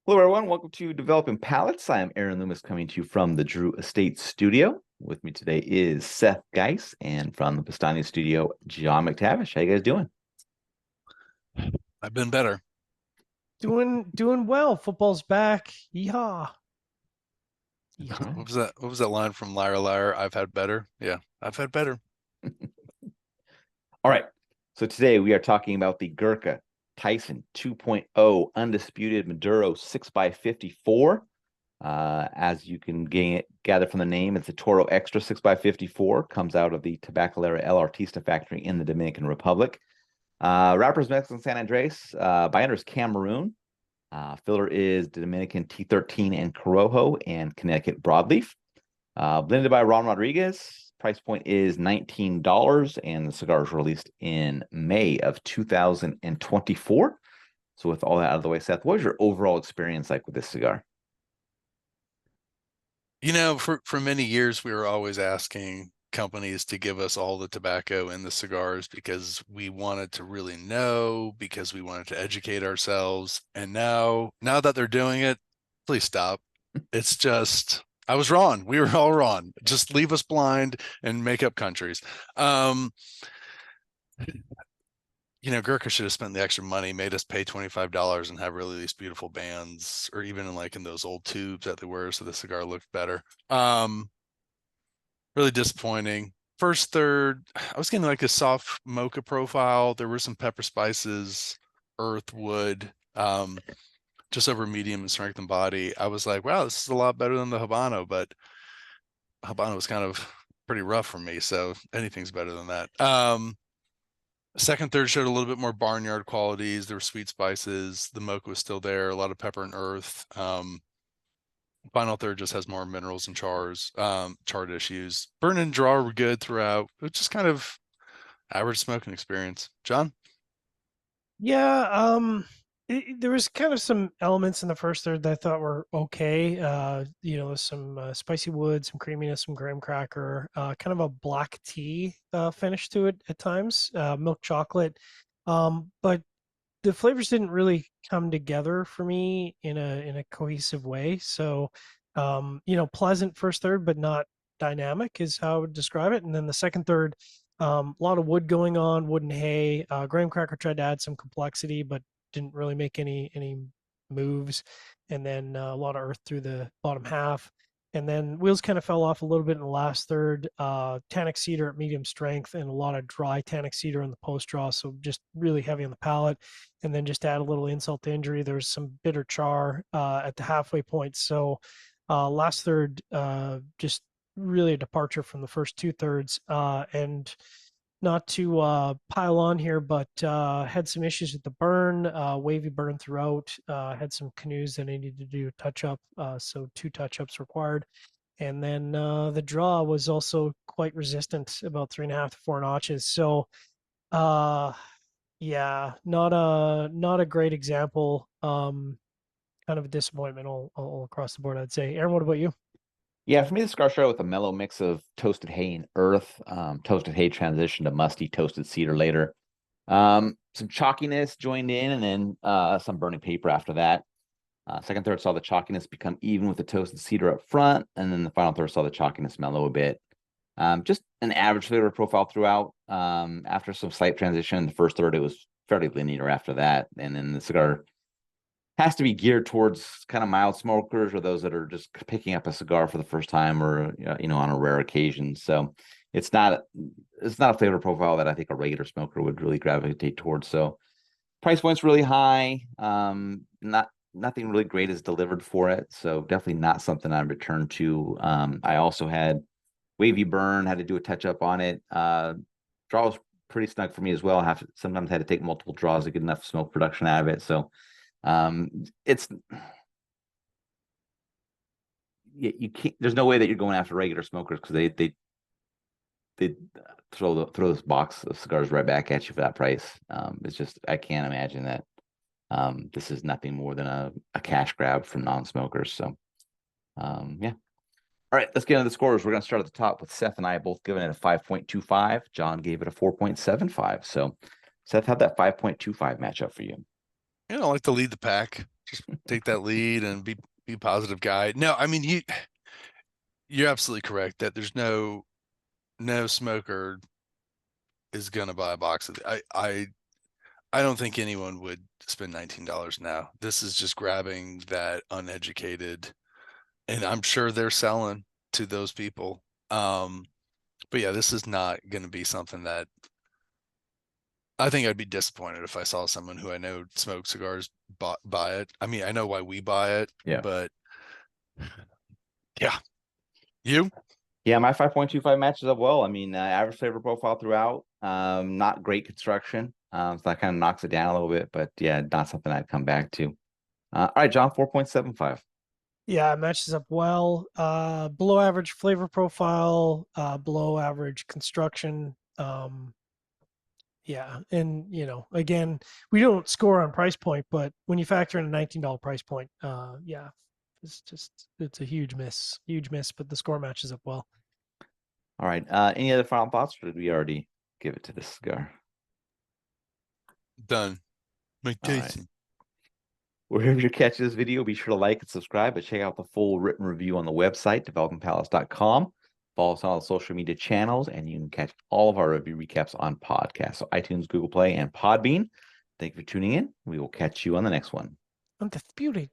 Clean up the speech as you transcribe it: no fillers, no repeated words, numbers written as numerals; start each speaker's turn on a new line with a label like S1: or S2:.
S1: Hello, everyone. Welcome to Developing Palates. I am Aaron Loomis coming to you from the Drew Estate Studio. With me today is Seth Geis, and from the Bastani Studio, John McTavish. How you guys doing?
S2: I've been better.
S3: Doing well. Football's back. Yeehaw.
S1: All
S3: Yeehaw.
S1: right.
S2: What was that line from Liar Liar? I've had better. Yeah, I've had better.
S1: All right. So today we are talking about the Gurkha Tyson 2.0 Undisputed Maduro 6x54. As you can gather from the name, it's a Toro Extra 6x54. Comes out of the Tabacalera El Artista factory in the Dominican Republic. Wrappers Mexican San Andres. Binder is Cameroon. Filler is Dominican T13 and Corojo and Connecticut Broadleaf. Blended by Ron Rodriguez. Price point is $19, and the cigar is released in May of 2024. So with all that out of the way, Seth, what was your overall experience like with this cigar?
S2: For many years we were always asking companies to give us all the tobacco and the cigars because we wanted to really know, because we wanted to educate ourselves. And now that they're doing it, please stop. It's just I was wrong. We were all wrong. Just leave us blind and make up countries. Gurkha should have spent the extra money, made us pay $25 and have really these beautiful bands, or even in those old tubes that they were, so the cigar looked better. Really disappointing. First third, I was getting like a soft mocha profile. There were some pepper spices, earth, wood, just over medium in strength and body. I was like, wow, this is a lot better than the Habano, but Habano was kind of pretty rough for me, so anything's better than that. Second, third showed a little bit more barnyard qualities. There were sweet spices. The mocha was still there. A lot of pepper and earth. Final third just has more minerals and chard issues. Burn and draw were good throughout. It was just kind of average smoking experience. John?
S3: Yeah, there was kind of some elements in the first third that I thought were okay. Some spicy wood, some creaminess, some graham cracker, kind of a black tea finish to it at times, milk chocolate. But the flavors didn't really come together for me in a cohesive way. So, pleasant first third, but not dynamic is how I would describe it. And then the second third, a lot of wood going on, wood and hay. Graham cracker tried to add some complexity, but didn't really make any moves. And then a lot of earth through the bottom half. And then wheels kind of fell off a little bit in the last third. Tannic cedar at medium strength and a lot of dry tannic cedar in the post draw, so just really heavy on the palate. And then just to add a little insult to injury, there's some bitter char at the halfway point. So last third, just really a departure from the first two thirds. And not to pile on here, but had some issues with the burn, wavy burn throughout. Had some canoes that I needed to do a touch up, so 2 touch ups required. And then the draw was also quite resistant, about 3.5 to 4 notches. So, yeah, not a great example. Kind of a disappointment all across the board, I'd say. Aaron, what about you?
S1: Yeah, for me, the cigar started with a mellow mix of toasted hay and earth. Toasted hay transitioned to musty toasted cedar later. Some chalkiness joined in, and then some burning paper after that. Second third saw the chalkiness become even with the toasted cedar up front, and then the final third saw the chalkiness mellow a bit. Just an average flavor profile throughout. After some slight transition in the first third, it was fairly linear after that, and then the cigar has to be geared towards kind of mild smokers or those that are just picking up a cigar for the first time or on a rare occasion. So it's not a flavor profile that I think a regular smoker would really gravitate towards. So price point's really high. Nothing really great is delivered for it. So definitely not something I'd return to. I also had wavy burn, had to do a touch up on it. Draw was pretty snug for me as well. Sometimes had to take multiple draws to get enough smoke production out of it. So it's you can't. There's no way that you're going after regular smokers because they throw this box of cigars right back at you for that price. It's just I can't imagine that. This is nothing more than a cash grab from non-smokers. So, yeah. All right, let's get into the scores. We're going to start at the top with Seth and I both giving it a 5.25. John gave it a 4.75. So, Seth, how'd that 5.25 match up for you?
S2: I like to lead the pack. Just take that lead and be a positive guy. No, I mean you're absolutely correct that there's no smoker is gonna buy a box of I don't think anyone would spend $19 now. This is just grabbing that uneducated, and I'm sure they're selling to those people. But yeah, this is not going to be something that I think I'd be disappointed if I saw someone who I know smokes cigars buy it. I mean, I know why we buy it,
S1: Yeah.
S2: but yeah, you?
S1: Yeah, my 5.25 matches up well. I mean, average flavor profile throughout. Not great construction. So that kind of knocks it down a little bit, but yeah, not something I'd come back to. All right, John, 4.75.
S3: Yeah, it matches up well. Below average flavor profile, below average construction. Yeah, and again, we don't score on price point, but when you factor in a $19 price point, yeah, it's a huge miss, but the score matches up well.
S1: All right. Any other final thoughts, or did we already give it to this cigar?
S2: Done. Mike
S1: All right.
S2: Tyson.
S1: Wherever you catch this video, be sure to like and subscribe, but check out the full written review on the website, developingpalace.com. Follow us on all the social media channels, and you can catch all of our review recaps on podcasts. So iTunes, Google Play, and Podbean. Thank you for tuning in. We will catch you on the next one.
S3: Undisputed.